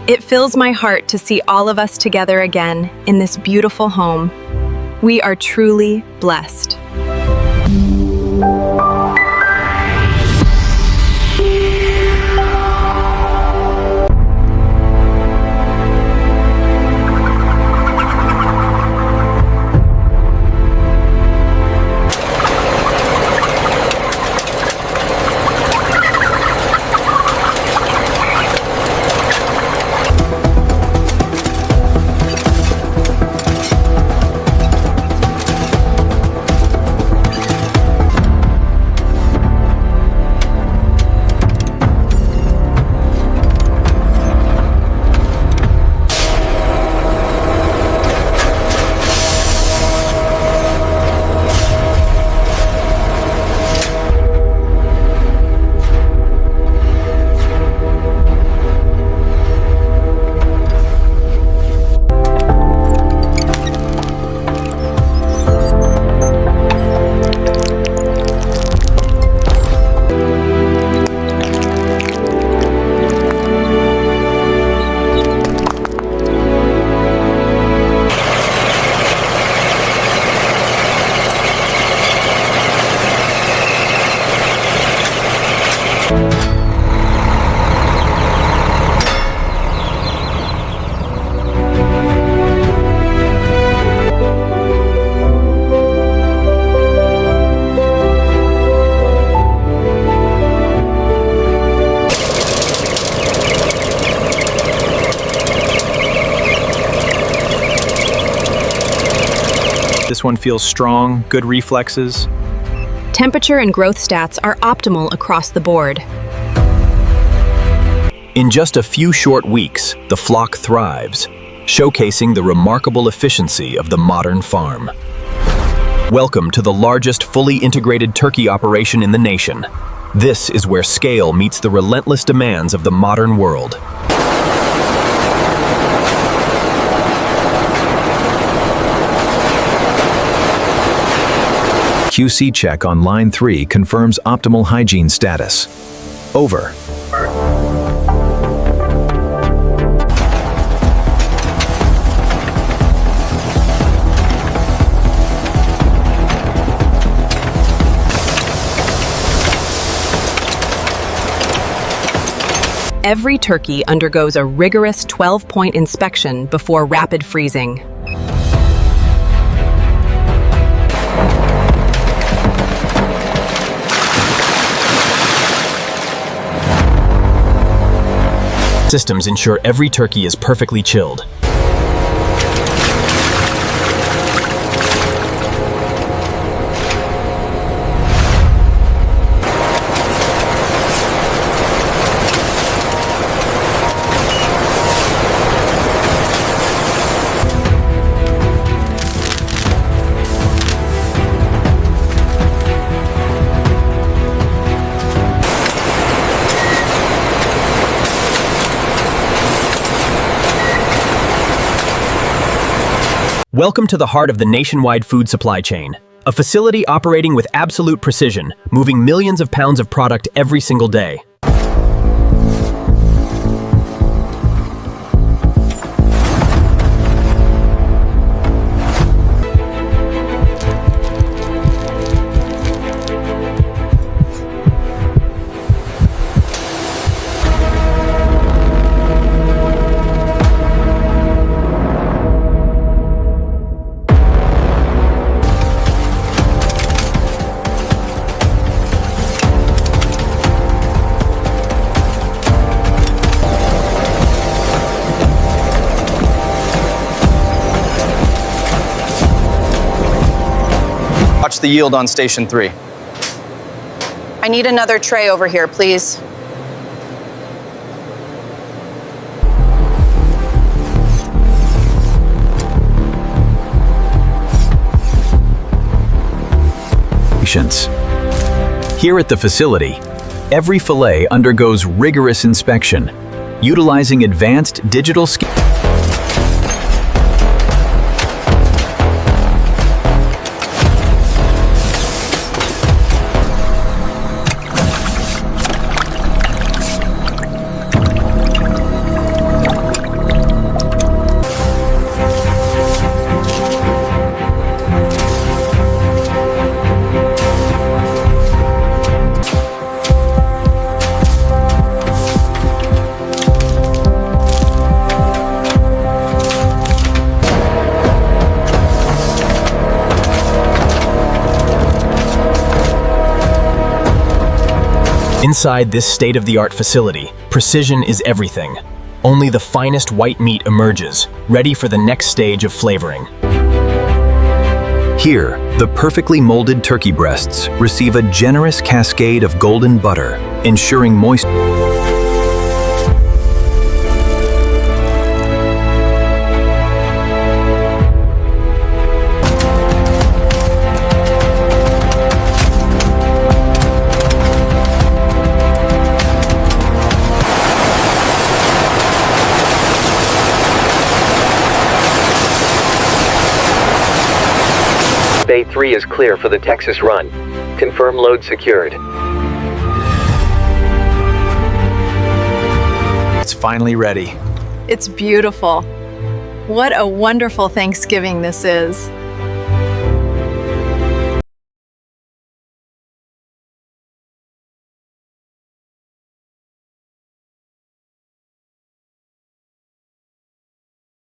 It fills my heart to see all of us together again in this beautiful home. We are truly blessed. This one feels strong, good reflexes. Temperature and growth stats are optimal across the board. In just a few short weeks, the flock thrives, showcasing the remarkable efficiency of the modern farm. Welcome to the largest fully integrated turkey operation in the nation. This is where scale meets the relentless demands of the modern world. QC check on line 3 confirms optimal hygiene status. Over. Every turkey undergoes a rigorous 12-point inspection before rapid freezing. Systems ensure every turkey is perfectly chilled. Welcome to the heart of the nationwide food supply chain, a facility operating with absolute precision, moving millions of pounds of product every single day. Watch the yield on station 3. I need another tray over here, please. Here at the facility, every fillet undergoes rigorous inspection, utilizing advanced digital scale. Inside this state-of-the-art facility, precision is everything. Only the finest white meat emerges, ready for the next stage of flavoring. Here, the perfectly molded turkey breasts receive a generous cascade of golden butter, ensuring moist. Bay 3 is clear for the Texas run. Confirm load secured. It's finally ready. It's beautiful. What a wonderful Thanksgiving this is.